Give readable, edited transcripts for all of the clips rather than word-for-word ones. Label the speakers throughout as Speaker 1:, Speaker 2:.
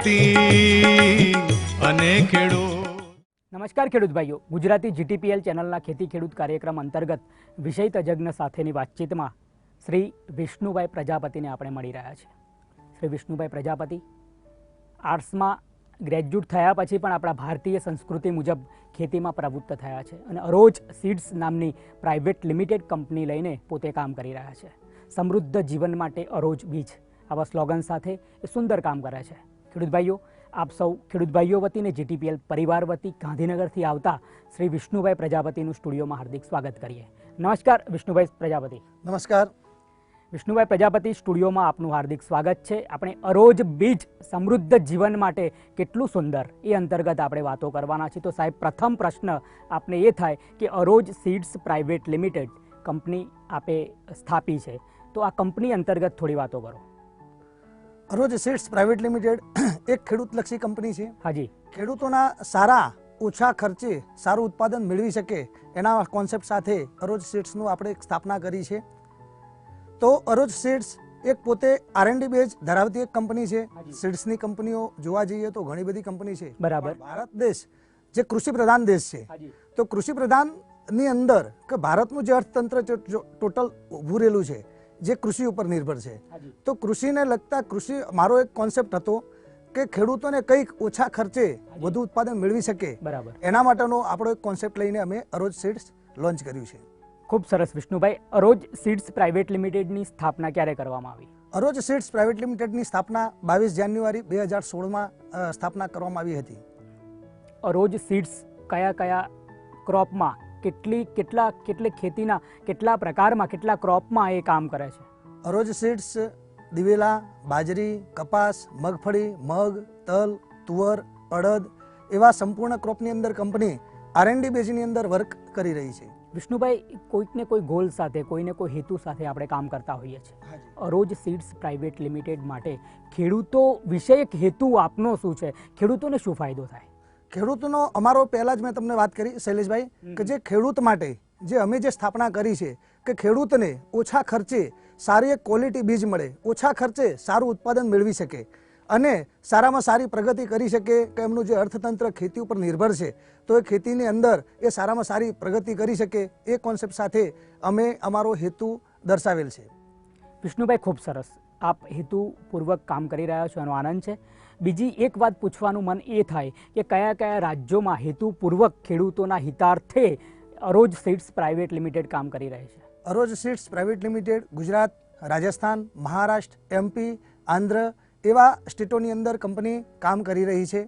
Speaker 1: ખેતી અને ખેડૂત.
Speaker 2: નમસ્કાર ખેડૂત ભાઈઓ, ગુજરાતી જીટીપીએલ ચેનલના ખેતી ખેડૂત કાર્યક્રમ અંતર્ગત વિષય તજજ્ઞ સાથેની વાતચીતમાં શ્રી વિષ્ણુભાઈ પ્રજાપતિને આપણે મળી રહ્યા છે. શ્રી વિષ્ણુભાઈ પ્રજાપતિ આર્ટ્સમાં ગ્રેજ્યુએટ થયા પછી પણ આપણા ભારતીય સંસ્કૃતિ મુજબ ખેતીમાં પ્રવૃત્ત થયા છે અને અરોજ સીડ્સ નામની પ્રાઇવેટ લિમિટેડ કંપની લઈને પોતે કામ કરી રહ્યા છે. સમૃદ્ધ જીવન માટે અરોજ બીજ આવા સ્લોગન સાથે એ સુંદર કામ કરે છે. ખેડૂત ભાઈઓ, આપ સૌ ખેડૂત ભાઈઓ વતીને જીટીપીએલ પરિવાર વતી ગાંધીનગરથી આવતા શ્રી વિષ્ણુભાઈ પ્રજાપતિનું સ્ટુડિયોમાં હાર્દિક સ્વાગત કરીએ. નમસ્કાર વિષ્ણુભાઈ પ્રજાપતિ.
Speaker 3: નમસ્કાર
Speaker 2: વિષ્ણુભાઈ પ્રજાપતિ, સ્ટુડિયોમાં આપનું હાર્દિક સ્વાગત છે. આપણે અરોજ બીજ સમૃદ્ધ જીવન માટે કેટલું સુંદર એ અંતર્ગત આપણે વાતો કરવાના છીએ. તો સાહેબ, પ્રથમ પ્રશ્ન આપને એ થાય કે Aroj seeds private limited company આપે સ્થાપી છે, તો આ કંપની અંતર્ગત થોડી વાતો કરો.
Speaker 3: અરોજ સીડ્સ પ્રાઇવેટ લિમિટેડ એક ખેડૂતલક્ષી કંપની છે.
Speaker 2: હાજી.
Speaker 3: ખેડૂતોના સારા ઓછા ખર્ચે સારું ઉત્પાદન મેળવી શકે એના કોન્સેપ્ટ સાથે અરોજ સીડ્સનું આપણે સ્થાપના કરી છે. તો અરોજ સીડ્સ એક પોતે R&D બેઝ ધરાવતી એક કંપની છે. સીડ્સની કંપનીઓ જોવા જઈએ તો ઘણી બધી કંપની છે.
Speaker 2: બરાબર.
Speaker 3: ભારત દેશ જે કૃષિ પ્રધાન દેશ છે, તો કૃષિ પ્રધાનની અંદર કે ભારતનું જે અર્થતંત્ર ટોટલ ઊભું રહેલું છે જે કૃષિ ઉપર નિર્ભર છે. તો કૃષિને લગતા મારો એક કોન્સેપ્ટ હતો કે ખેડૂતોને કંઈક ઓછા ખર્ચે વધુ ઉત્પાદન મેળવી શકે.
Speaker 2: બરાબર.
Speaker 3: એના માટેનો આપણો એક કોન્સેપ્ટ લઈને અમે અરોજ સીડ્સ લોન્ચ કર્યું છે.
Speaker 2: ખૂબ સરસ વિષ્ણુભાઈ. અરોજ સીડ્સ પ્રાઇવેટ લિમિટેડની સ્થાપના ક્યારે કરવામાં આવી?
Speaker 3: અરોજ સીડ્સ પ્રાઇવેટ લિમિટેડની સ્થાપના 22 જાન્યુઆરી 2016માં સ્થાપના કરવામાં આવી હતી.
Speaker 2: અરોજ સીડ્સ કયા કયા ક્રોપમાં, કેટલા ખેતીના કેટલા પ્રકારમાં, કેટલા ક્રોપમાં એ કામ કરે છે?
Speaker 3: અરોજ સીડ્સ દિવેલા, બાજરી, કપાસ, મગફળી, મગ, તલ, તુવર, અડદ એવા સંપૂર્ણ ક્રોપની અંદર કંપની R&D બેઝની અંદર વર્ક કરી રહી છે.
Speaker 2: વિષ્ણુભાઈ, કોઈકને કોઈ ગોલ સાથે, કોઈને કોઈ હેતુ સાથે આપણે કામ કરતા હોઈએ છીએ. અરોજ સીડ્સ પ્રાઇવેટ લિમિટેડ માટે ખેડૂતો વિષયક હેતુ આપનો શું છે? ખેડૂતોને શું ફાયદો થાય?
Speaker 3: ખેડૂતનો અમારો પહેલા જ મેં તમને વાત કરી શૈલેષભાઈ કે જે ખેડૂત માટે જે અમે જે સ્થાપના કરી છે કે ખેડૂતને ઓછા ખર્ચે સારી એક ક્વોલિટી બીજ મળે, ઓછા ખર્ચે સારું ઉત્પાદન મેળવી શકે અને સારામાં સારી પ્રગતિ કરી શકે કે એમનું જે અર્થતંત્ર ખેતી ઉપર નિર્ભર છે તો એ ખેતીની અંદર એ સારામાં સારી પ્રગતિ કરી શકે એ કોન્સેપ્ટ સાથે અમે અમારો હેતુ દર્શાવેલ છે.
Speaker 2: વિષ્ણુભાઈ, ખૂબ સરસ. આપ હેતુપૂર્વક કામ કરી રહ્યા છો એનો આનંદ છે. બીજી એક વાત પૂછવાનું મન એ થાય કે કયા કયા રાજ્યોમાં હેતુપૂર્વક ખેડૂતોના હિતાર્થે અરોજ સીડ્સ પ્રાઇવેટ લિમિટેડ કામ કરી રહી છે?
Speaker 3: Aroj seeds private limited Gujarat, Rajasthan, Maharashtra, MP, Andhra એવા સ્ટેટોની અંદર કંપની કામ કરી રહી છે.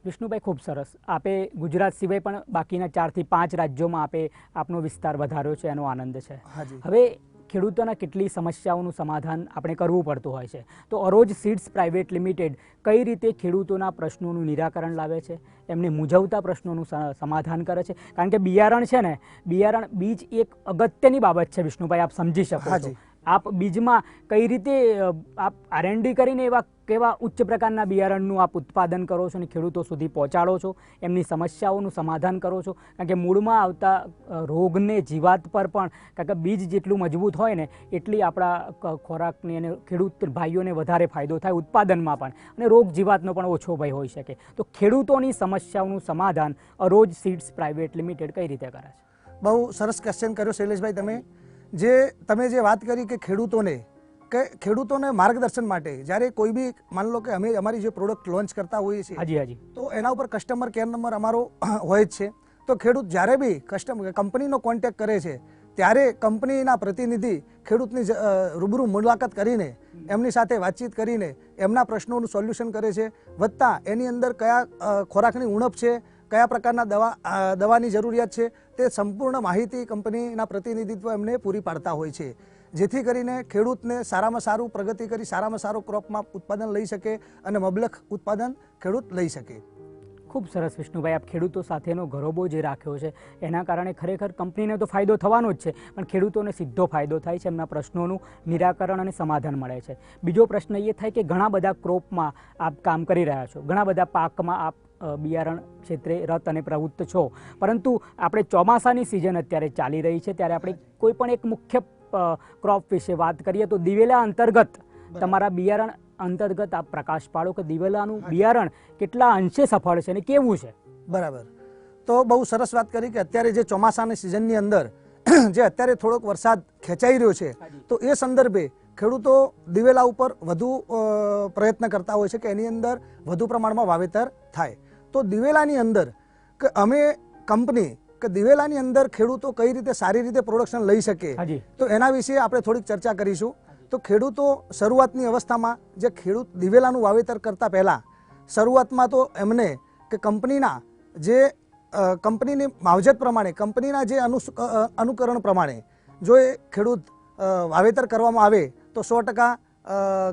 Speaker 2: વિષ્ણુભાઈ, ખૂબ સરસ. આપે ગુજરાત સિવાય પણ બાકીના 4 થી 5 રાજ્યોમાં આપનો વિસ્તાર વધાર્યો છે એનો આનંદ છે. હવે ખેડૂતોના કેટલી સમસ્યાઓનું સમાધાન આપણે કરવું પડતું હોય છે, તો અરોજ સીડ્સ પ્રાઇવેટ લિમિટેડ કઈ રીતે ખેડૂતોના પ્રશ્નોનું નિરાકરણ લાવે છે, એમને મૂંઝવતા પ્રશ્નોનું સમાધાન કરે છે? કારણ કે બિયારણ છે ને, બીજ એક અગત્યની બાબત છે વિષ્ણુભાઈ, આપ સમજી શકો છો. આપ બીજમાં કઈ રીતે આપ R&D કરીને કેવા ઉચ્ચ પ્રકારના બિયારણનું આપ ઉત્પાદન કરો છો અને ખેડૂતો સુધી પહોંચાડો છો, એમની સમસ્યાઓનું સમાધાન કરો છો. કારણ કે મૂળમાં આવતા રોગને જીવાત પર પણ, કારણ કે બીજ જેટલું મજબૂત હોય ને એટલી આપણા ખોરાકની અને ખેડૂત ભાઈઓને વધારે ફાયદો થાય ઉત્પાદનમાં પણ, અને રોગ જીવાતનો પણ ઓછો ભય હોઈ શકે. તો ખેડૂતોની સમસ્યાઓનું સમાધાન અરોજ સીડ્સ પ્રાઇવેટ લિમિટેડ કઈ રીતે કરે છે?
Speaker 3: બહુ સરસ ક્વેશ્ચન કર્યો શૈલેષભાઈ. તમે જે વાત કરી કે ખેડૂતોને માર્ગદર્શન માટે જ્યારે કોઈ બી માની લો કે અમે અમારી જે પ્રોડક્ટ લોન્ચ કરતા હોઈએ છીએ તો એના ઉપર કસ્ટમર કેર નંબર અમારો હોય જ છે. તો ખેડૂત જ્યારે બી કંપનીનો કોન્ટેક્ટ કરે છે ત્યારે કંપનીના પ્રતિનિધિ ખેડૂતની રૂબરૂ મુલાકાત કરીને એમની સાથે વાતચીત કરીને એમના પ્રશ્નોનું સોલ્યુશન કરે છે. વત્તા એની અંદર કયા ખોરાકની ઉણપ છે, કયા પ્રકારના દવાની જરૂરિયાત છે તે સંપૂર્ણ માહિતી કંપનીના પ્રતિનિધિત્વ એમને પૂરી પાડતા હોય છે, જેથી કરીને ખેડૂતને સારામાં સારું પ્રગતિ કરી સારામાં સારું ક્રોપમાં ઉત્પાદન લઈ શકે અને મબલખ ઉત્પાદન ખેડૂત લઈ શકે.
Speaker 2: ખૂબ સરસ વિષ્ણુભાઈ, આપ ખેડૂતો સાથેનો ઘરોબો જે રાખ્યો છે એના કારણે ખરેખર કંપનીને તો ફાયદો થવાનો જ છે, પણ ખેડૂતોને સીધો ફાયદો થાય છે, એમના પ્રશ્નોનું નિરાકરણ અને સમાધાન મળે છે. બીજો પ્રશ્ન એ થાય કે ઘણા બધા ક્રોપમાં આપ કામ કરી રહ્યા છો, ઘણા બધા પાકમાં આપ બિયારણ ક્ષેત્રે રત અને પ્રવૃત્ત છો, પરંતુ આપણે ચોમાસાની સિઝન અત્યારે ચાલી રહી છે ત્યારે આપણે કોઈ પણ એક મુખ્ય ક્રોપ વિશે વાત કરીએ તો દિવેલા અંતર્ગત તમારા બિયારણ અંતર્ગત આપ પ્રકાશ પાડો કે દિવેલાનું બિયારણ કેટલા અંશે સફળ છે અને કેવું છે?
Speaker 3: બરાબર, તો બહુ સરસ વાત કરી કે અત્યારે જે ચોમાસાની સિઝનની અંદર જે અત્યારે થોડોક વરસાદ ખેંચાઈ રહ્યો છે, તો એ સંદર્ભે ખેડૂતો દિવેલા ઉપર વધુ પ્રયત્ન કરતા હોય છે કે એની અંદર વધુ પ્રમાણમાં વાવેતર થાય. તો દિવેલાની અંદર કે અમે કંપની કે દિવેલાની અંદર ખેડૂતો કઈ રીતે સારી રીતે પ્રોડક્શન લઈ શકે, તો એના વિશે આપણે થોડીક ચર્ચા કરીશું. તો ખેડૂતો શરૂઆતની અવસ્થામાં જે ખેડૂત દિવેલાનું વાવેતર કરતા પહેલાં શરૂઆતમાં તો એમને કે કંપનીના જે કંપનીની માવજત પ્રમાણે કંપનીના જે અનુકરણ પ્રમાણે જો એ ખેડૂત વાવેતર કરવામાં આવે તો 100%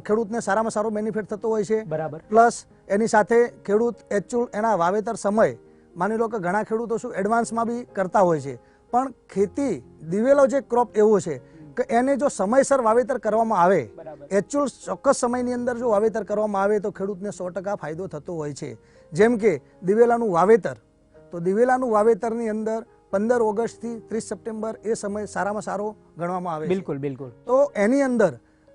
Speaker 3: ખેડૂતને સારામાં સારો બેનિફિટ થતો હોય છે.
Speaker 2: બરાબર.
Speaker 3: પ્લસ એની સાથે ખેડૂત એકચ્યુઅલ એના વાવેતર સમય માની લો કે ઘણા ખેડૂતો શું એડવાન્સમાં બી કરતા હોય છે, પણ ખેતી દિવેલો જે ક્રોપ એવો છે કે એને જો સમયસર વાવેતર કરવામાં આવે, એકચ્યુઅલ ચોક્કસ સમયની અંદર જો વાવેતર કરવામાં આવે તો ખેડૂતને 100% ફાયદો થતો હોય છે. જેમ કે દિવેલાનું વાવેતર, તો દિવેલાનું વાવેતરની અંદર 15 ઓગસ્ટથી 30 સપ્ટેમ્બર એ સમય સારામાં સારો ગણવામાં આવે છે.
Speaker 2: બિલકુલ બિલકુલ.
Speaker 3: તો એની અંદર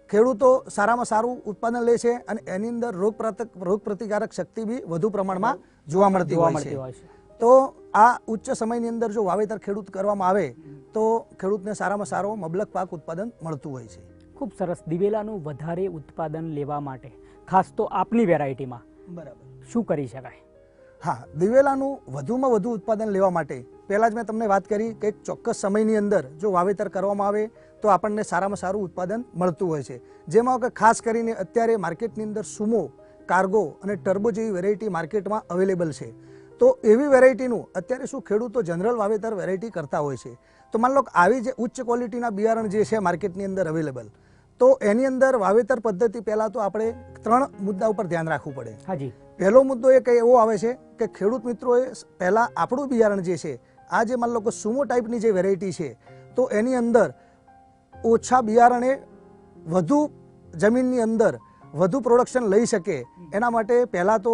Speaker 3: ખેડૂતો સારામાં સારું ઉત્પાદન લે છે અને એની અંદર રોગ પ્રતિકારક શક્તિ બી વધુ પ્રમાણમાં જોવા મળતી હોય છે. તો આ ઉચ્ચ સમયની અંદર જો વાવેતર ખેડૂત કરવામાં આવે તો ખેડૂતને સારામાં સારો મબલક પાક ઉત્પાદન મળતું હોય છે.
Speaker 2: ખૂબ સરસ. દિવેલાનું વધારે ઉત્પાદન લેવા માટે ખાસ તો આપની વેરાયટીમાં
Speaker 3: બરાબર
Speaker 2: શું કરી શકાય?
Speaker 3: હા, દિવેલાનું વધુમાં વધુ ઉત્પાદન લેવા માટે પહેલાં જ મેં તમને વાત કરી કે એક ચોક્કસ સમયની અંદર જો વાવેતર કરવામાં આવે તો આપણને સારામાં સારું ઉત્પાદન મળતું હોય છે. જેમાં કે ખાસ કરીને અત્યારે માર્કેટની અંદર સુમો, કાર્ગો અને ટર્બો જેવી વેરાયટી માર્કેટમાં અવેલેબલ છે. તો એવી વેરાયટીનું અત્યારે શું ખેડૂતો જનરલ વાવેતર વેરાયટી કરતા હોય છે. તો માન લો કે આવી જે ઉચ્ચ ક્વોલિટીના બિયારણ જે છે માર્કેટની અંદર અવેલેબલ, તો એની અંદર વાવેતર પદ્ધતિ પહેલાં તો આપણે 3 મુદ્દા ઉપર ધ્યાન રાખવું પડે.
Speaker 2: હાજી.
Speaker 3: પહેલો મુદ્દો એ કંઈ એવો આવે છે કે ખેડૂત મિત્રોએ પહેલાં આપણું બિયારણ જે છે આ જે માન લો કે સુમો ટાઈપની જે વેરાયટી છે તો એની અંદર ઓછા બિયારણે વધુ જમીનની અંદર વધુ પ્રોડક્શન લઈ શકે એના માટે પહેલાં તો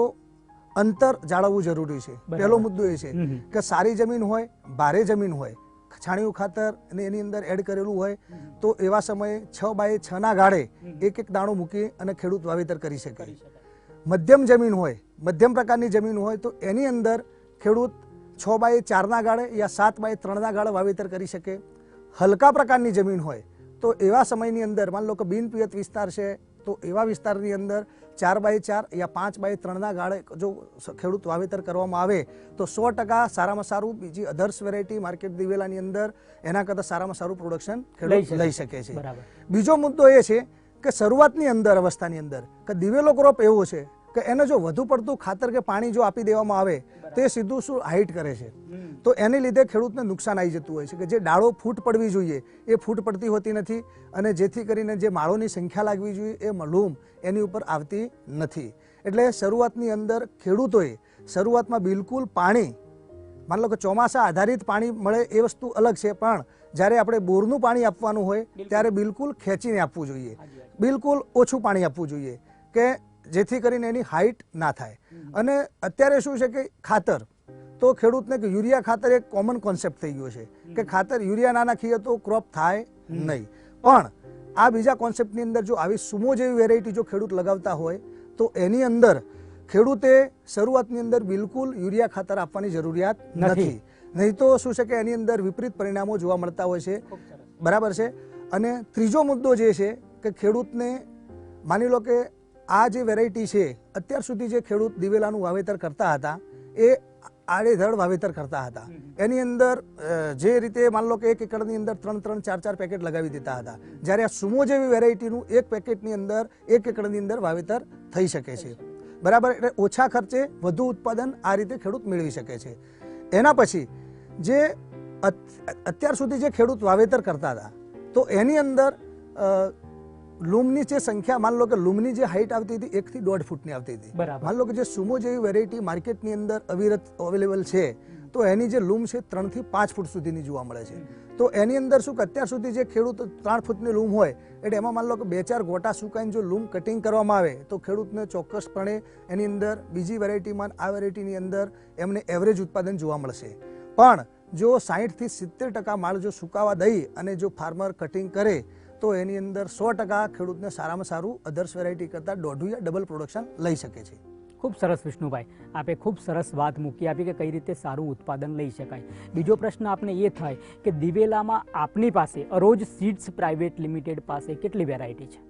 Speaker 3: અંતર જાળવવું જરૂરી છે. પહેલો મુદ્દો એ છે કે સારી જમીન હોય, ભારે જમીન હોય, છાણિયું ખાતર અને એની અંદર એડ કરેલું હોય તો એવા સમયે 6x6 ગાળે એક દાણો મૂકી અને ખેડૂત વાવેતર કરી શકે. મધ્યમ જમીન હોય, મધ્યમ પ્રકારની જમીન હોય તો એની અંદર ખેડૂત 6x4 ગાળે યા 7x3 ગાળે વાવેતર કરી શકે. હલકા પ્રકારની જમીન હોય તો એવા સમયની અંદર માન લો કે બિનપિયત વિસ્તાર છે તો એવા વિસ્તારની અંદર 4x4 યા 5x3 ગાળે જો ખેડૂત વાવેતર કરવામાં આવે તો 100% સારામાં સારું બીજી અધર્સ વેરાયટી માર્કેટ દિવેલાની અંદર એના કરતાં સારામાં સારું પ્રોડક્શન ખેડૂત લઈ શકે છે. બીજો મુદ્દો એ છે કે શરૂઆતની અંદર અવસ્થાની અંદર કે દિવેલો ક્રોપ એવો છે કે એને જો વધુ પડતું ખાતર કે પાણી જો આપી દેવામાં આવે તો એ સીધું શું હાઇટ કરે છે, તો એને લીધે ખેડૂતને નુકસાન આવી જતું હોય છે કે જે ડાળો ફૂટ પડવી જોઈએ એ ફૂટ પડતી હોતી નથી અને જેથી કરીને જે માળોની સંખ્યા લાગવી જોઈએ એ લૂમ એની ઉપર આવતી નથી. એટલે શરૂઆતની અંદર ખેડૂતોએ શરૂઆતમાં બિલકુલ પાણી માન લો કે ચોમાસા આધારિત પાણી મળે એ વસ્તુ અલગ છે, પણ જ્યારે આપણે બોરનું પાણી આપવાનું હોય ત્યારે બિલકુલ ખેંચીને આપવું જોઈએ, બિલકુલ ઓછું પાણી આપવું જોઈએ કે જેથી કરીને એની હાઇટ ના થાય. અને અત્યારે શું છે કે ખાતર તો ખેડૂતને કે યુરિયા ખાતર એક કોમન કોન્સેપ્ટ થઈ ગયો છે કે ખાતર યુરિયા ના નાખીએ તો ક્રોપ થાય નહીં, પણ આ બીજા કોન્સેપ્ટની અંદર જો આવી સુમો જેવી વેરાયટી જો ખેડૂત લગાવતા હોય તો એની અંદર ખેડૂતે શરૂઆતની અંદર બિલકુલ યુરિયા ખાતર આપવાની જરૂરિયાત નથી. નહીં તો શું છે કે એની અંદર વિપરીત પરિણામો જોવા મળતા હોય છે. બરાબર છે. અને ત્રીજો મુદ્દો જે છે કે ખેડૂતને માની લો કે આ જે વેરાયટી છે અત્યાર સુધી જે ખેડૂત દિવેલાનું વાવેતર કરતા હતા એ આડેધડ વાવેતર કરતા હતા. એની અંદર જે રીતે માન લો કે 1 એકરની અંદર 3-3, 4-4 પેકેટ લગાવી દેતા હતા, જ્યારે આ સુમો જેવી વેરાયટીનું 1 પેકેટની અંદર 1 એકરની અંદર વાવેતર થઈ શકે છે. બરાબર. એટલે ઓછા ખર્ચે વધુ ઉત્પાદન આ રીતે ખેડૂત મેળવી શકે છે. એના પછી જે અત્યાર સુધી જે ખેડૂત વાવેતર કરતા હતા તો એની અંદર લૂમની જે સંખ્યા માન લો કે લૂમની જે હાઇટ આવતી હતી 1 થી 1.5 ફૂટની આવતી હતી. માન લો કે જે સુમો જેવી વેરાયટી માર્કેટની અંદર અવિરત અવેલેબલ છે તો એની જે લૂમ છે 3 થી 5 ફૂટ સુધીની જોવા મળે છે. તો એની અંદર શું કે અત્યાર સુધી જે ખેડૂત 3 ફૂટની લૂમ હોય એટલે એમાં માન લો કે 2-4 ગોટા સુકાઈને જો લૂમ કટિંગ કરવામાં આવે તો ખેડૂતને ચોક્કસપણે એની અંદર બીજી વેરાયટીમાં આ વેરાયટીની અંદર એમને એવરેજ ઉત્પાદન જોવા મળશે. પણ જો 60 થી 70% માળ જો સુકાવા દઈ અને જો ફાર્મર કટિંગ કરે તો એની અંદર 100% ખેડૂતને સારામાં સારું અધર્સ વેરાયટી કરતાં દોઢું યા ડબલ પ્રોડક્શન લઈ શકે છે.
Speaker 2: ખૂબ સરસ વિષ્ણુભાઈ, આપે ખૂબ સરસ વાત મૂકી આપી કે કઈ રીતે સારું ઉત્પાદન લઈ શકાય. બીજો પ્રશ્ન આપને એ થાય કે દિવેલામાં આપની પાસે અરોજ સીડ્સ પ્રાઇવેટ લિમિટેડ પાસે કેટલી વેરાયટી છે?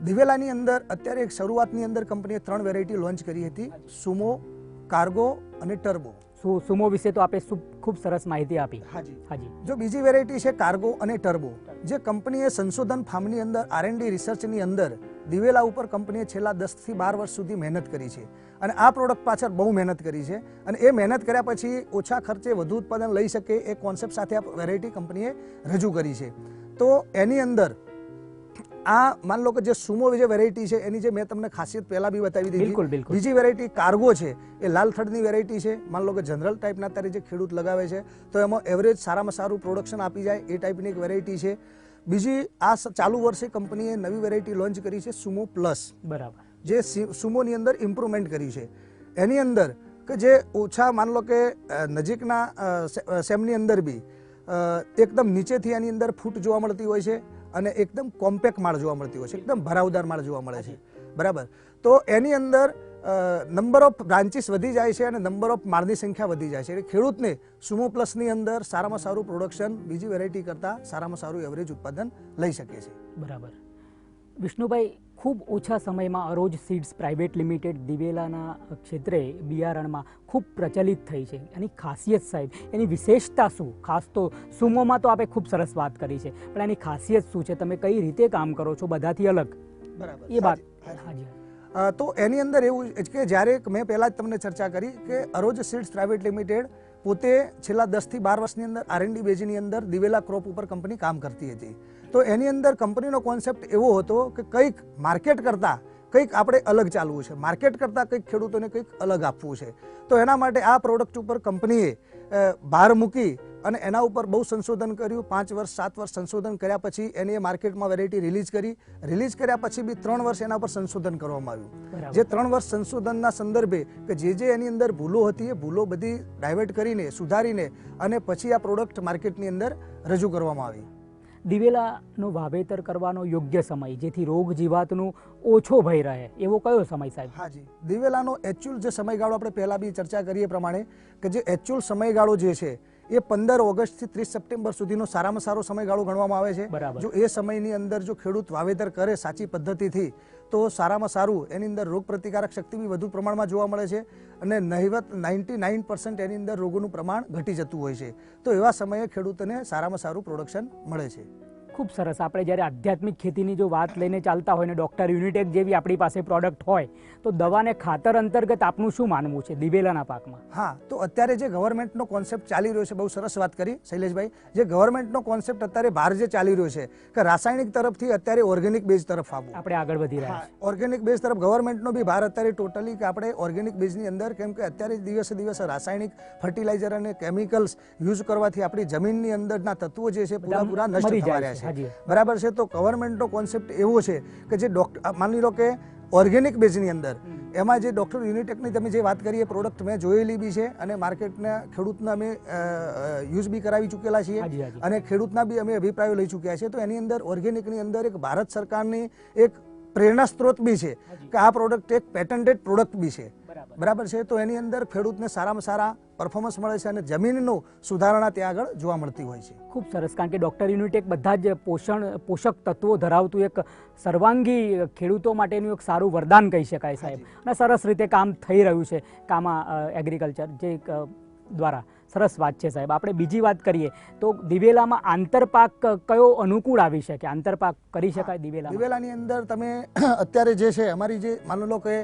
Speaker 3: દિવેલાની અંદર અત્યારે એક શરૂઆતની અંદર કંપનીએ 3 વેરાયટી લોન્ચ કરી હતી, સુમો, કાર્ગો અને ટર્બો.
Speaker 2: સુમો વિશે તો આપે ખૂબ સરસ માહિતી આપી.
Speaker 3: હાજી. જો બીજી વેરાયટી છે કાર્ગો અને ટર્બો, જે કંપનીએ સંશોધન ફાર્મની અંદર R&D રિસર્ચની અંદર દિવેલા ઉપર કંપનીએ છેલ્લા 10 થી 12 વર્ષ સુધી મહેનત કરી છે અને આ પ્રોડક્ટ પાછળ બહુ મહેનત કરી છે અને એ મહેનત કર્યા પછી ઓછા ખર્ચે વધુ ઉત્પાદન લઈ શકે એ કોન્સેપ્ટ સાથે આ વેરાયટી કંપનીએ રજૂ કરી છે. તો એની અંદર આ માન લો કે જે સુમો જે વેરાયટી છે એની જે મેં તમને ખાસિયત પહેલા બી બતાવી દીધી. બીજી વેરાયટી કાર્ગો છે, એ લાલ થડની વેરાયટી છે. માન લો કે જનરલ ટાઈપના અત્યારે જે ખેડૂત લગાવે છે તો એમાં એવરેજ સારામાં સારું પ્રોડક્શન આપી જાય એ ટાઈપની એક વેરાયટી છે. બીજી આ ચાલુ વર્ષે કંપનીએ નવી વેરાયટી લોન્ચ કરી છે સુમો પ્લસ,
Speaker 2: બરાબર,
Speaker 3: જે સુમોની અંદર ઇમ્પ્રુવમેન્ટ કરી છે. એની અંદર કે જે ઓછા માન લો કે નજીકના સેમની અંદર બી એકદમ નીચેથી એની અંદર ફૂટ જોવા મળતી હોય છે અને એકદમ કોમ્પેક્ટ માળ જોવા મળતી હોય છે, એકદમ ભરાવદાર માળ જોવા મળે છે. બરાબર. તો એની અંદર નંબર ઓફ બ્રાન્ચીસ વધી જાય છે અને નંબર ઓફ માળની સંખ્યા વધી જાય છે. એટલે ખેડૂતને સુમો પ્લસની અંદર સારામાં સારું પ્રોડક્શન બીજી વેરાયટી કરતાં સારામાં સારું એવરેજ ઉત્પાદન લઈ શકે છે.
Speaker 2: બરાબર. વિષ્ણુભાઈ, ખૂબ ઓછા સમયમાં અરોજ સીડ્સ પ્રાઇવેટ લિમિટેડ દિવેલાના ક્ષેત્રે બિયારણમાં ખૂબ પ્રચલિત થઈ છે. એની ખાસિયત સાહેબ, એની વિશેષતા શું? ખાસ તો સુમોમાં તો આપણે ખૂબ સરસ વાત કરી છે, પણ એની ખાસિયત શું છે? તમે કઈ રીતે કામ કરો છો બધાથી અલગ?
Speaker 3: બરાબર,
Speaker 2: એ વાત. હાજી.
Speaker 3: તો એની અંદર એવું કે જ્યારે મેં પહેલાં જ તમને ચર્ચા કરી કે અરોજ સીડ્સ પ્રાઇવેટ લિમિટેડ પોતે છેલ્લા 10 થી 12 વર્ષની અંદર R&D બેઝની અંદર દિવેલા ક્રોપ ઉપર કંપની કામ કરતી હતી. તો એની અંદર કંપનીનો કોન્સેપ્ટ એવો હતો કે કંઈક માર્કેટ કરતાં કંઈક આપણે અલગ ચાલવું છે, માર્કેટ કરતાં કંઈક ખેડૂતોને કંઈક અલગ આપવું છે. તો એના માટે આ પ્રોડક્ટ ઉપર કંપનીએ ભાર મૂકી અને એના ઉપર બહુ સંશોધન કર્યું. 5 વર્ષ 7 વર્ષ સંશોધન કર્યા પછી એની માર્કેટમાં વેરાયટી રિલીઝ કરી. રિલીઝ કર્યા પછી બી 3 વર્ષ એના પર સંશોધન કરવામાં આવ્યું. જે 3 વર્ષ સંશોધનના સંદર્ભે કે જે એની અંદર ભૂલો હતી એ ભૂલો બધી ડાયવર્ટ કરીને સુધારીને અને પછી આ પ્રોડક્ટ માર્કેટની અંદર રજૂ કરવામાં આવી.
Speaker 2: દિવેલાનું વાવેતર કરવાનો યોગ્ય સમય, જેથી રોગ જીવાતનું ઓછો ભય રહે, એવો કયો સમય સાહેબ?
Speaker 3: હાજી, દિવેલાનો એકચ્યુઅલ જે સમયગાળો આપણે પહેલાં બી ચર્ચા કરીએ પ્રમાણે કે જે એકચ્યુઅલ સમયગાળો જે છે એ 15 ઓગસ્ટથી 30 સપ્ટેમ્બર સુધીનો સારામાં સારો સમયગાળો ગણવામાં આવે છે. જો એ સમયની અંદર જો ખેડૂત વાવેતર કરે સાચી પદ્ધતિથી તો સારામાં સારું એની અંદર રોગ પ્રતિકારક શક્તિ બી વધુ પ્રમાણમાં જોવા મળે છે અને નહિવત 99% એની અંદર રોગોનું પ્રમાણ ઘટી જતું હોય છે. તો એવા સમયે ખેડૂતોને સારામાં સારું પ્રોડક્શન મળે છે.
Speaker 2: ખૂબ સરસ. આપણે જ્યારે આધ્યાત્મિક ખેતીની જો વાત લઈને ચાલતા હોય ને ડૉક્ટર યુનિટેક જેવી આપણી પાસે પ્રોડક્ટ હોય તો દવાને ખાતર અંતર્ગત આપનું શું માનવું છે દિવેલાના પાકમાં?
Speaker 3: હા, તો અત્યારે જે ગવર્મેન્ટનો કોન્સેપ્ટ ચાલી રહ્યો છે, બહુ સરસ વાત કરી શૈલેષભાઈ, જે ગવર્મેન્ટનો કોન્સેપ્ટ અત્યારે બહાર જે ચાલી રહ્યો છે કે રાસાયણિક તરફથી અત્યારે ઓર્ગેનિક બેઝ તરફ આવવું,
Speaker 2: આપણે આગળ વધી રહ્યા છીએ.
Speaker 3: ઓર્ગેનિક બેઝ તરફ ગવર્મેન્ટનો બી ભાર અત્યારે ટોટલી કે આપણે ઓર્ગેનિક બેઝની અંદર, કેમ કે અત્યારે દિવસે દિવસે રાસાયણિક ફર્ટિલાઇઝર અને કેમિકલ્સ યુઝ કરવાથી આપણી જમીનની અંદરના તત્વો જે છે પૂરા નષ્ટ થવા રહ્યા છે. બરાબર છે. તો ગવર્મેન્ટનો કોન્સેપ્ટ એવો છે કે જે માની લો કે ઓર્ગેનિક બેઝની અંદર એમાં જે ડૉક્ટર યુનિટેકની તમે જે વાત કરી એ પ્રોડક્ટ મેં જોયેલી બી છે અને માર્કેટના ખેડૂતના અમે યુઝ બી કરાવી ચૂકેલા છીએ અને ખેડૂતના બી અમે અભિપ્રાયો લઈ ચૂક્યા છીએ. તો એની અંદર ઓર્ગેનિકની અંદર એક ભારત સરકારની એક પ્રેરણા સ્ત્રોત બી છે કે આ પ્રોડક્ટ એક પેટન્ટેડ પ્રોડક્ટ બી છે. બરાબર છે. તો એની અંદર ખેડૂતને સારામાં સારા પરફોર્મન્સ મળે છે અને જમીનનું સુધારણા ત્યાં આગળ જોવા મળતી હોય છે.
Speaker 2: ખૂબ સરસ. કારણ કે ડૉક્ટર યુનિટેક બધા જ પોષક તત્વો ધરાવતું એક સર્વાંગી ખેડૂતો માટેનું એક સારું વરદાન કહી શકાય સાહેબ, અને સરસ રીતે કામ થઈ રહ્યું છે કામા એગ્રીકલ્ચર જે દ્વારા. સરસ વાત છે સાહેબ. આપણે બીજી વાત કરીએ તો દિવેલામાં આંતરપાક કયો અનુકૂળ આવી શકે? આંતરપાક કરી શકાય
Speaker 3: દિવેલાની અંદર? તમે અત્યારે જે છે અમારી જે માની લો કે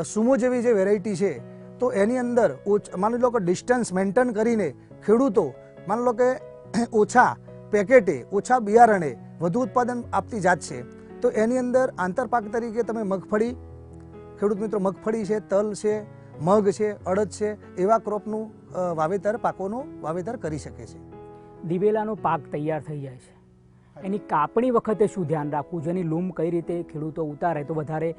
Speaker 3: સુમો જેવી જે વેરાયટી છે તો એની અંદર માની લો કે ડિસ્ટન્સ મેન્ટેન કરીને ખેડૂતો માની લો કે ઓછા પેકેટે ઓછા બિયારણે વધુ ઉત્પાદન આપતી જાત છે. તો એની અંદર આંતરપાક તરીકે તમે મગફળી, ખેડૂત મિત્રો મગફળી છે, તલ છે, મગ છે, અડદ છે, એવા ક્રોપનું વાવેતર, પાકોનું વાવેતર કરી શકે છે.
Speaker 2: દિવેલાનો પાક તૈયાર થઈ જાય છે, એની કાપણી વખતે શું ધ્યાન રાખવું? જેની લૂમ કઈ રીતે ખેડૂતો ઉતારે તો વધારે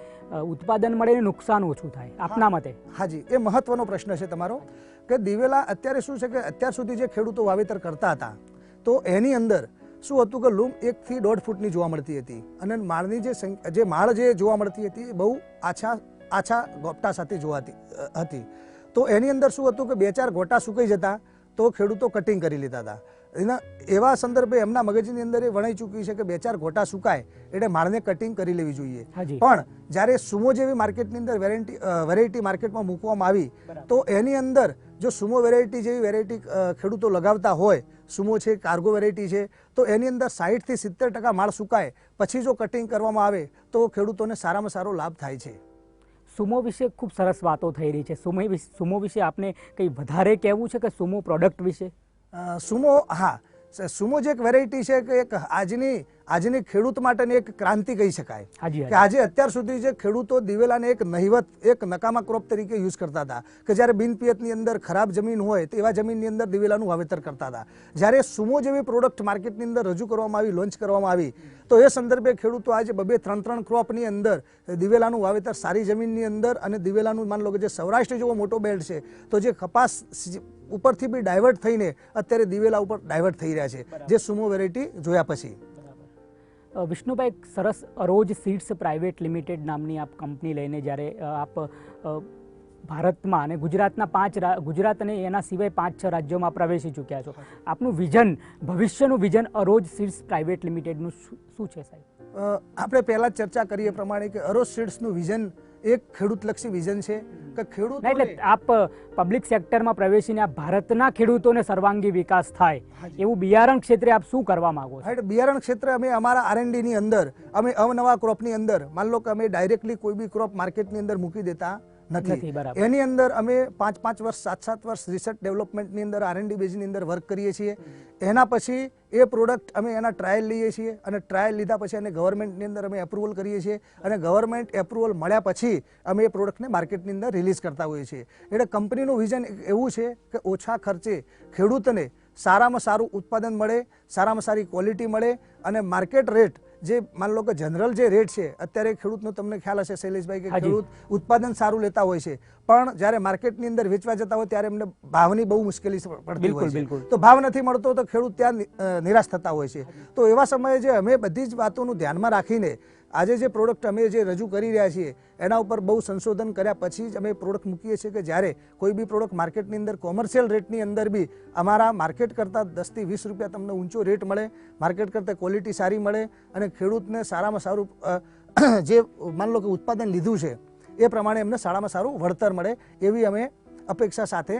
Speaker 2: ઉત્પાદન મળે ને નુકસાન ઓછું થાય આપના મતે?
Speaker 3: હાજી, એ મહત્વનો પ્રશ્ન છે તમારો કે દિવેલા અત્યારે શું છે કે અત્યાર સુધી જે ખેડૂતો વાવેતર કરતા હતા તો એની અંદર શું હતું કે લૂમ 1 થી 1.5 ફૂટની જોવા મળતી હતી અને માળની જે માળ જે જોવા મળતી હતી એ બહુ આછા ગોપટા સાથે જોવાતી હતી. તો એની અંદર શું હતું કે 2-4 ગોટા સુકાઈ જતા તો ખેડૂતો કટિંગ કરી લેતા હતા. એવા સંદર્ભે એમના મગજની અંદર એ વણાઈ ચૂકી છે કે 2-4 ગોટા સુકાય એટલે માળને કટિંગ કરી લેવી જોઈએ. પણ જ્યારે સુમો જેવી માર્કેટની અંદર વેરાયટી માર્કેટમાં મૂકવામાં આવી તો એની અંદર જો સુમો વેરાયટી જેવી વેરાયટી ખેડૂતો લગાવતા હોય, સુમો છે, કાર્ગો વેરાયટી છે, તો એની અંદર 60 થી 70% માળ સુકાય પછી જો કટિંગ કરવામાં આવે તો ખેડૂતોને સારામાં સારો લાભ થાય છે.
Speaker 2: સુમો વિશે ખૂબ સરસ વાતો થઈ રહી છે. સુમો વિશે આપને કંઈ વધારે કહેવું છે કે સુમો પ્રોડક્ટ વિશે?
Speaker 3: સુમો, હા, સુમો જે એક વેરાયટી છે કે એક આજની ખેડૂત માટેની એક ક્રાંતિ કહી શકાય કે આજે અત્યાર સુધી જે ખેડૂતો દિવેલાને એક નહિવત, એક નકામા ક્રોપ તરીકે યુઝ કરતા હતા કે જ્યારે બિનપિયતની અંદર ખરાબ જમીન હોય તો એવા જમીનની અંદર દિવેલાનું વાવેતર કરતા હતા. જ્યારે સુમો જેવી પ્રોડક્ટ માર્કેટની અંદર રજૂ કરવામાં આવી, લોન્ચ કરવામાં આવી તો એ સંદર્ભે ખેડૂતો આજે 2-3 ક્રોપની અંદર દિવેલાનું વાવેતર સારી જમીનની અંદર અને દિવેલાનું માન લો કે જે સૌરાષ્ટ્ર જેવો મોટો બેલ્ટ છે તો જે કપાસ ઉપરથી બી ડાયવર્ટ થઈને અત્યારે દિવેલા ઉપર ડાયવર્ટ થઈ રહ્યા છે જે સુમો વેરાયટી જોયા પછી.
Speaker 2: વિષ્ણુભાઈ, સરસ અરોજ સીડ્સ પ્રાઇવેટ લિમિટેડ નામની આપ કંપની લઈને જ્યારે આપ ભારતમાં અને ગુજરાત અને એના સિવાય 5-6 રાજ્યોમાં પ્રવેશી ચૂક્યા છો, આપનું વિઝન, ભવિષ્યનું વિઝન અરોજ સીડ્સ પ્રાઇવેટ લિમિટેડનું શું છે સાહેબ?
Speaker 3: આપણે પહેલાં ચર્ચા કરીએ પ્રમાણે કે અરોજ સીડ્સનું વિઝન એક ખેડૂતલક્ષી વિઝન છે કે ખેડૂત
Speaker 2: એટલે આપ પબ્લિક સેક્ટરમાં પ્રવેશીને આપ ભારતના ખેડૂતોને સર્વાંગી વિકાસ થાય એવું બિયારણ ક્ષેત્રે આપ શું કરવા માંગો છો?
Speaker 3: બિયારણ ક્ષેત્રે અમે અમારા R&D ની અંદર અમે અવનવા ક્રોપની અંદર માન લો કે અમે ડાયરેક્ટલી કોઈ બી ક્રોપ માર્કેટની અંદર મૂકી દેતા નથી. એની અંદર અમે 5-5 વર્ષ 7-7 વર્ષ રિસર્ચ ડેવલપમેન્ટની અંદર R&D બેઝની અંદર વર્ક કરીએ છીએ. એના પછી એ પ્રોડક્ટ અમે એના ટ્રાયલ લઈએ છીએ અને ટ્રાયલ લીધા પછી એને ગવર્મેન્ટની અંદર અમે એપ્રુવલ કરીએ છીએ અને ગવર્મેન્ટ એપ્રુવલ મળ્યા પછી અમે એ પ્રોડક્ટને માર્કેટની અંદર રિલીઝ કરતા હોઈએ છીએ. એટલે કંપનીનું વિઝન એવું છે કે ઓછા ખર્ચે ખેડૂતને સારામાં સારું ઉત્પાદન મળે, સારામાં સારી ક્વોલિટી મળે અને માર્કેટ રેટ જે માન લો કે જનરલ જે રેટ છે અત્યારે ખેડૂતનો તમને ખ્યાલ હશે શૈલેષભાઈ કે ખેડૂત ઉત્પાદન સારું લેતા હોય છે પણ જ્યારે માર્કેટની અંદર વેચવા જતા હોય ત્યારે એમને ભાવની બહુ મુશ્કેલી પડતી હોય છે. તો ભાવ નથી મળતો તો ખેડૂત ત્યાં નિરાશ થતા હોય છે. તો એવા સમયે જે અમે બધી જ વાતોનું ધ્યાનમાં રાખીને આજે જે પ્રોડક્ટ અમે જે રજૂ કરી રહ્યા છીએ એના ઉપર બહુ સંશોધન કર્યા પછી જ અમે પ્રોડક્ટ મૂકીએ છીએ કે જ્યારે કોઈ બી પ્રોડક્ટ માર્કેટની અંદર કોમર્શિયલ રેટની અંદર બી અમારા માર્કેટ કરતાં 10 થી 20 રૂપિયા તમને ઊંચો રેટ મળે, માર્કેટ કરતાં ક્વોલિટી સારી મળે અને ખેડૂતને સારામાં સારું જે માન લો કે ઉત્પાદન લીધું છે એ પ્રમાણે એમને સારામાં સારું વળતર મળે એવી અમે અપેક્ષા સાથે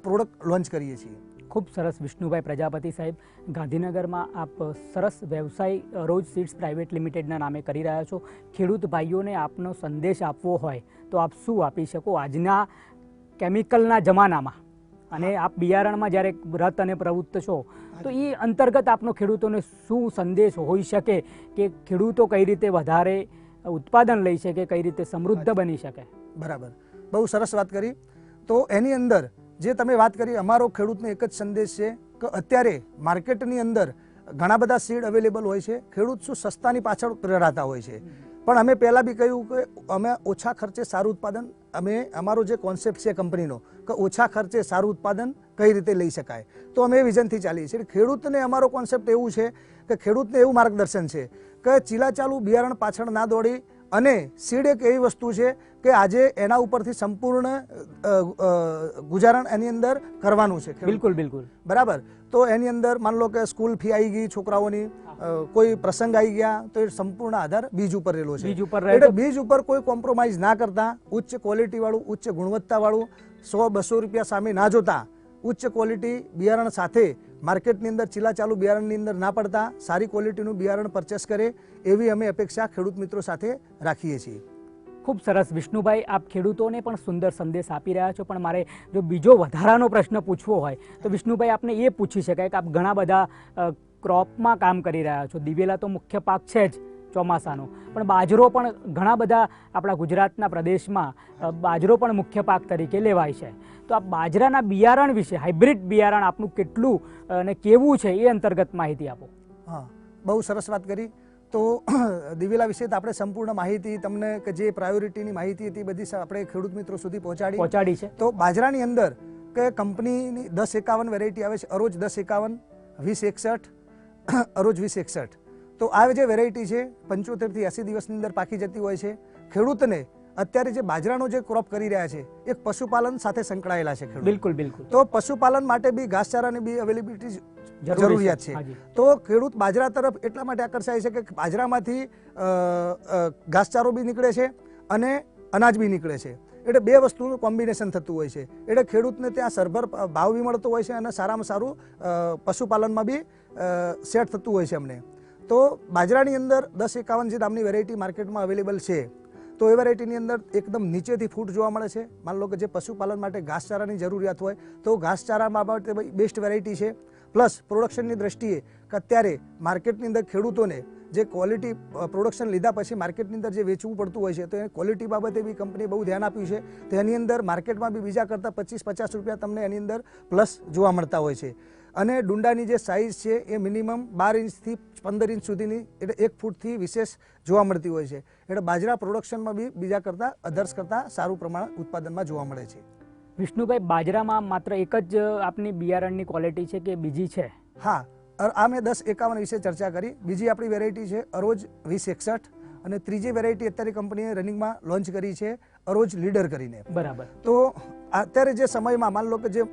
Speaker 3: પ્રોડક્ટ લોન્ચ કરીએ છીએ.
Speaker 2: ખૂબ સરસ વિષ્ણુભાઈ પ્રજાપતિ સાહેબ, ગાંધીનગરમાં આપ સરસ વ્યવસાય અરોજ સીડ્સ પ્રાઇવેટ લિમિટેડના નામે કરી રહ્યા છો. ખેડૂત ભાઈઓને આપનો સંદેશ આપવો હોય તો આપ શું આપી શકો આજના કેમિકલના જમાનામાં? અને આપ બિયારણમાં જ્યારે રત અને પ્રવૃત્ત છો તો એ અંતર્ગત આપનો ખેડૂતોને શું સંદેશ હોઈ શકે કે ખેડૂતો કઈ રીતે વધારે ઉત્પાદન લઈ શકે, કઈ રીતે સમૃદ્ધ બની શકે?
Speaker 3: બરાબર, બહુ સરસ વાત કરી. તો એની અંદર જે તમે વાત કરી અમારો ખેડૂતને એક જ સંદેશ છે કે અત્યારે માર્કેટની અંદર ઘણા બધા સીડ અવેલેબલ હોય છે, ખેડૂત શું સસ્તાની પાછળ પ્રેરાતા હોય છે પણ અમે પહેલાં બી કહ્યું કે અમે ઓછા ખર્ચે સારું ઉત્પાદન, અમે અમારો જે કોન્સેપ્ટ છે કંપનીનો કે ઓછા ખર્ચે સારું ઉત્પાદન કઈ રીતે લઈ શકાય તો અમે એ વિઝનથી ચાલીએ છીએ. ખેડૂતને અમારો કોન્સેપ્ટ એવું છે કે ખેડૂતને એવું માર્ગદર્શન છે કે ચીલાચાલુ બિયારણ પાછળ ના દોડી અને સીડ એક એવી વસ્તુ છે કે આજે એના ઉપરથી સંપૂર્ણ ગુજારણ એની અંદર કરવાનું છે.
Speaker 2: બિલકુલ બિલકુલ
Speaker 3: બરાબર. તો એની અંદર માન લો કે સ્કૂલ ફી આવી ગઈ છોકરાઓની, કોઈ પ્રસંગ આવી ગયા તો એ સંપૂર્ણ આધાર બીજ ઉપર રહેલો છે. એટલે બીજ ઉપર કોઈ કોમ્પ્રોમાઇઝ ના કરતા ઉચ્ચ ક્વોલિટી વાળું, ઉચ્ચ ગુણવત્તા વાળું 100-200 રૂપિયા સામે ના જોતા ઉચ્ચ ક્વોલિટી બિયારણ સાથે માર્કેટની અંદર ચીલાચાલુ બિયારણની અંદર ના પડતા સારી ક્વોલિટીનું બિયારણ પરચેસ કરે એવી અમે અપેક્ષા ખેડૂત મિત્રો સાથે રાખીએ છીએ.
Speaker 2: ખૂબ સરસ વિષ્ણુભાઈ, આપ ખેડૂતોને પણ સુંદર સંદેશ આપી રહ્યા છો પણ મારે જો બીજો વધારાનો પ્રશ્ન પૂછવો હોય તો વિષ્ણુભાઈ આપને એ પૂછી શકાય કે આપ ઘણા બધા ક્રોપમાં કામ કરી રહ્યા છો. દિવેલા તો મુખ્ય પાક છે જ ચોમાસાનો, પણ બાજરો પણ ઘણા બધા આપણા ગુજરાતના પ્રદેશમાં બાજરો પણ મુખ્ય પાક તરીકે લેવાય છે. તો આ બાજરાના બિયારણ વિશે, હાઇબ્રિડ બિયારણ આપનું કેટલું અને કેવું છે એ અંતર્ગત માહિતી આપો.
Speaker 3: હા, બહુ સરસ વાત કરી. તો દિવેલા વિશે આપણે સંપૂર્ણ માહિતી તમને કે જે પ્રાયોરિટીની માહિતી હતી બધી આપણે ખેડૂત મિત્રો સુધી પહોંચાડી છે. તો બાજરાની અંદર કે કંપનીની 1051 વેરાયટી આવે છે, અરોજ 1051, 2061 અરોજ 2061. તો આ જે વેરાયટી છે 75 થી 80 દિવસની અંદર પાકી જતી હોય છે. ખેડૂતને અત્યારે જે બાજરાનો જે ક્રોપ કરી રહ્યા છે એક પશુપાલન સાથે સંકળાયેલા છે ખેડૂત.
Speaker 2: બિલકુલ બિલકુલ.
Speaker 3: તો પશુપાલન માટે બી ઘાસચારાની બી અવેલેબિલિટી જરૂરિયાત છે. તો ખેડૂત બાજરા તરફ એટલા માટે આકર્ષાય છે કે બાજરામાંથી ઘાસચારો બી નીકળે છે અને અનાજ બી નીકળે છે. એટલે બે વસ્તુનું કોમ્બિનેશન થતું હોય છે. એટલે ખેડૂતને ત્યાં સરભર ભાવ બી મળતો હોય છે અને સારામાં સારું પશુપાલનમાં બી સેટ થતું હોય છે અમને. તો બાજરાની અંદર 1051 જે નામની વેરાયટી માર્કેટમાં અવેલેબલ છે, તો એ વેરાયટીની અંદર એકદમ નીચેથી ફૂટ જોવા મળે છે. માન લો કે જે પશુપાલન માટે ઘાસચારાની જરૂરિયાત હોય તો ઘાસચારા બાબતે બેસ્ટ વેરાયટી છે. પ્લસ પ્રોડક્શનની દ્રષ્ટિએ કે અત્યારે માર્કેટની અંદર ખેડૂતોને જે ક્વોલિટી પ્રોડક્શન લીધા પછી માર્કેટની અંદર જે વેચવું પડતું હોય છે, તો એ ક્વોલિટી બાબતે બી કંપની બહુ ધ્યાન આપ્યું છે. તો એની અંદર માર્કેટમાં બી બીજા કરતાં 25-50 રૂપિયા તમને એની અંદર પ્લસ જોવા મળતા હોય છે. અને ડુંડાની જે સાઇઝ છે એ મિનિમમ 12 ઇંચથી 15 ઇંચ સુધીની, એટલે 1 ફૂટથી વિશેષ જોવા મળતી હોય છે. એટલે બાજરા પ્રોડક્શનમાં બી બીજા કરતાં અધર્સ કરતાં સારું પ્રમાણ ઉત્પાદનમાં જોવા મળે છે.
Speaker 2: વિષ્ણુભાઈ, બાજરામાં માત્ર એક જ આપની બિયારણની ક્વોલિટી છે કે બીજી છે?
Speaker 3: હા, આ મેં 1051 વિશે ચર્ચા કરી. બીજી આપણી વેરાયટી છે અરોજ 2061 અને ત્રીજી વેરાયટી અત્યારે કંપનીએ રનિંગમાં લોન્ચ કરી છે અરોજ લીડર કરીને.
Speaker 2: બરાબર.
Speaker 3: તો અત્યારે જે સમયમાં માન લો કે જે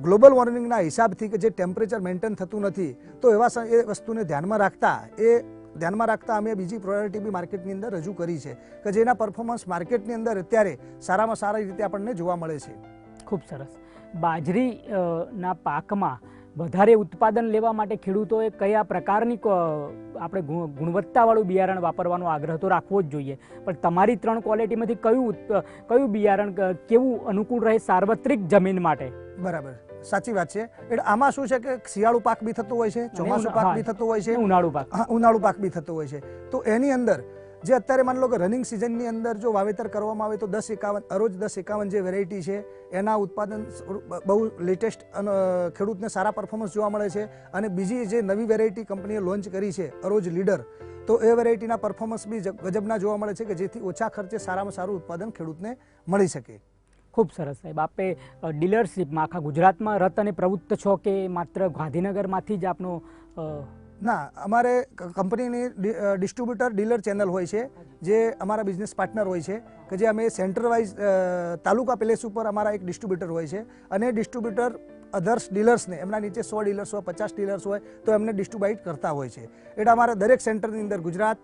Speaker 3: ગ્લોબલ વોર્મિંગના હિસાબથી કે જે ટેમ્પરેચર મેન્ટેન થતું નથી, તો એવા એ વસ્તુને ધ્યાનમાં રાખતા અમે બીજી પ્રાયોરિટી બી માર્કેટની અંદર રજૂ કરી છે કે જેના પરફોર્મન્સ માર્કેટની અંદર અત્યારે સારામાં સારી રીતે આપણને જોવા મળે છે.
Speaker 2: ખૂબ સરસ. બાજરીના પાકમાં વધારે ઉત્પાદન લેવા માટે ખેડૂતોએ કયા પ્રકારની આપણે ગુણવત્તાવાળું બિયારણ વાપરવાનો આગ્રહ તો રાખવો જ જોઈએ, પણ તમારી 3 ક્વોલિટીમાંથી કયું બિયારણ કેવું અનુકૂળ રહે સાર્વત્રિક જમીન માટે?
Speaker 3: બરાબર, સાચી વાત છે. એટલે આમાં શું છે કે શિયાળુ પાક બી થતો હોય છે, ચોમાસુ પાક બી થતો હોય છે, ઉનાળુ પાક બી થતો હોય છે. તો એની અંદર જે અત્યારે માન લો કે રનિંગ સિઝનની અંદર જો વાવેતર કરવામાં આવે તો 1051 અરોજ 1051 જે વેરાયટી છે એના ઉત્પાદન બહુ લેટેસ્ટ ખેડૂતને સારા પરફોર્મન્સ જોવા મળે છે. અને બીજી જે નવી વેરાયટી કંપનીએ લોન્ચ કરી છે અરોજ લીડર, તો એ વેરાયટીના પરફોર્મન્સ બી ગજબના જોવા મળે છે કે જેથી ઓછા ખર્ચે સારામાં સારું ઉત્પાદન ખેડૂતને મળી શકે.
Speaker 2: ખૂબ સરસ સાહેબ. આપે ડીલરશીપમાં આખા ગુજરાતમાં રત અને પ્રવૃત્ત છો કે માત્ર ગાંધીનગરમાંથી જ આપનો?
Speaker 3: ના, અમારે કંપનીની ડિસ્ટ્રીબ્યુટર ડીલર ચેનલ હોય છે, જે અમારા બિઝનેસ પાર્ટનર હોય છે કે જે અમે સેન્ટર વાઇઝ તાલુકા પ્લેસ ઉપર અમારા એક ડિસ્ટ્રીબ્યુટર હોય છે અને ડિસ્ટ્રીબ્યુટર અધર્સ ડીલર્સને એમના નીચે 100 ડીલર્સ હોય, 50 ડીલર્સ હોય તો એમને ડિસ્ટ્રીબ્યુટ કરતા હોય છે. એટલે અમારા દરેક સેન્ટરની અંદર ગુજરાત,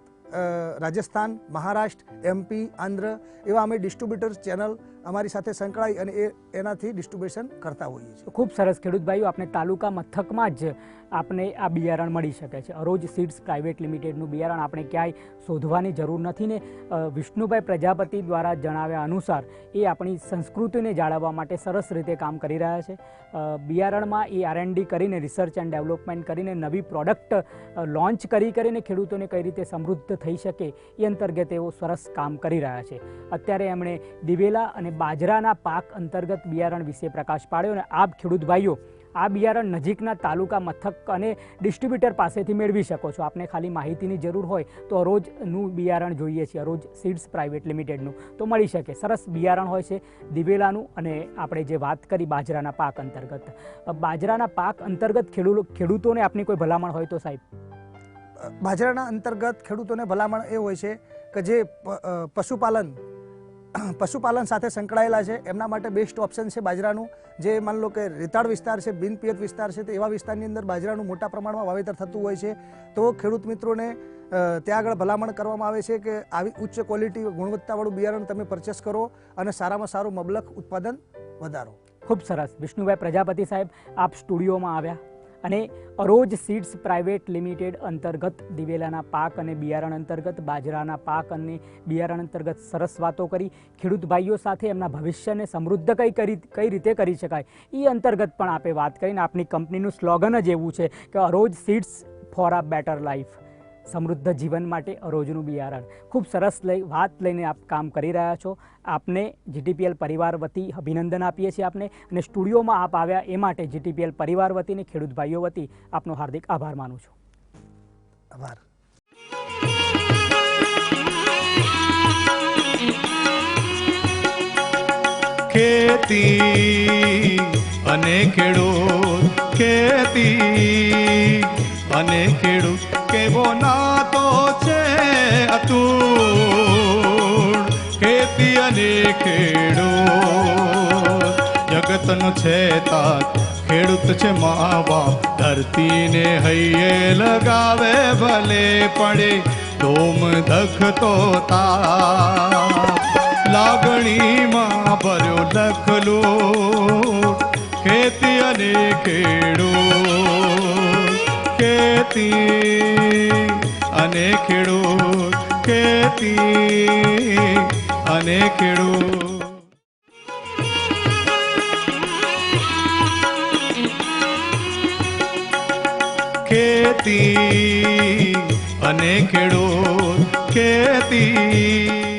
Speaker 3: રાજસ્થાન, મહારાષ્ટ્ર, MP, આંધ્ર એવા અમે ડિસ્ટ્રીબ્યુટર ચેનલ અમારી સાથે સંકળાઈ અને એનાથી ડિસ્ટ્રીબ્યુશન કરતા હોઈએ છીએ.
Speaker 2: ખૂબ સરસ. ખેડૂત ભાઈઓ, આપણે તાલુકા મથકમાં જ આપને આ બિયારણ મળી શકે છે. અરોજ સીડ્સ પ્રાઇવેટ લિમિટેડનું બિયારણ આપણે ક્યાંય શોધવાની જરૂર નથી ને વિષ્ણુભાઈ પ્રજાપતિ દ્વારા જણાવ્યા અનુસાર એ આપણી સંસ્કૃતિને જાળવવા માટે સરસ રીતે કામ કરી રહ્યા છે. બિયારણમાં એ R&D કરીને, રિસર્ચ એન્ડ ડેવલપમેન્ટ કરીને નવી પ્રોડક્ટ લોન્ચ કરીને ખેડૂતોને કઈ રીતે સમૃદ્ધ થઈ શકે એ અંતર્ગત તેઓ સરસ કામ કરી રહ્યા છે. અત્યારે એમણે દિવેલા અને બાજરાના પાક અંતર્ગત બિયારણ વિશે પ્રકાશ પાડ્યો અને આપ ખેડૂત ભાઈઓ આ બિયારણ નજીકના તાલુકા મથક અને ડિસ્ટ્રીબ્યુટર પાસેથી મેળવી શકો છો. આપને ખાલી માહિતીની જરૂર હોય તો અરોજનું બિયારણ જોઈએ છીએ, અરોજ સીડ્સ પ્રાઇવેટ લિમિટેડનું, તો મળી શકે. સરસ બિયારણ હોય છે દિવેલાનું. અને આપણે જે વાત કરી બાજરાના પાક અંતર્ગત, બાજરાના પાક અંતર્ગત ખેડૂતોને આપની કોઈ ભલામણ હોય તો સાહેબ?
Speaker 3: બાજરાના અંતર્ગત ખેડૂતોને ભલામણ એ હોય છે કે જે પશુપાલન સાથે સંકળાયેલા છે એમના માટે બેસ્ટ ઓપ્શન છે બાજરાનું. જે માન લો કે રેતાળ વિસ્તાર છે, બિનપિયત વિસ્તાર છે, તો એવા વિસ્તારની અંદર બાજરાનું મોટા પ્રમાણમાં વાવેતર થતું હોય છે. તો ખેડૂત મિત્રોને ત્યાં આગળ ભલામણ કરવામાં આવે છે કે આવી ઉચ્ચ ક્વોલિટી ગુણવત્તાવાળું બિયારણ તમે પરચેસ કરો અને સારામાં સારું મબલક ઉત્પાદન વધારો.
Speaker 2: ખૂબ સરસ. વિષ્ણુભાઈ પ્રજાપતિ સાહેબ, આપ સ્ટુડિયોમાં આવ્યા અને અરોજ સીડ્સ પ્રાઇવેટ લિમિટેડ અંતર્ગત દિવેલાના પાક અને બિયારણ અંતર્ગત બાજરાના પાક અને બિયારણ અંતર્ગત સરસ વાતો કરી. ખેડૂત ભાઈઓ સાથે એમના ભવિષ્યને સમૃદ્ધ કઈ રીતે કરી શકાય એ અંતર્ગત પણ આપે વાત કરીને આપની કંપનીનું સ્લોગન જ એવું છે કે Aroj seeds for a better life, સમૃદ્ધ જીવન માટે અરોજનું બિયારણ. ખૂબ સરસ વાત લઈને આપ કામ કરી રહ્યા છો. આપને GTPL પરિવાર વતી અભિનંદન આપીએ છીએ આપને, અને સ્ટુડિયોમાં આપ આવ્યા એ માટે GTPL પરિવાર વતી અને ખેડૂત ભાઈઓ વતી આપનો હાર્દિક આભાર માનું છું.
Speaker 3: આભાર.
Speaker 1: ખેતી અને ખેડૂત, ખેતી અને અને ખેડૂત કેવો નાતો છે અતૂટ. ખેતી અને ખેડૂત જગતનો છે તાત, ખેડૂત છે મા બાપ. ધરતીને હૈયે લગાવે ભલે પડે ધોમ ધખતો તાપ. લાગણીમાં ભર્યો લખલું ખેતી અને ખેડૂત. ખેતી અને ખેડૂત, ખેતી અને ખેડૂત. ખેતી અને ખેડૂત, ખેતી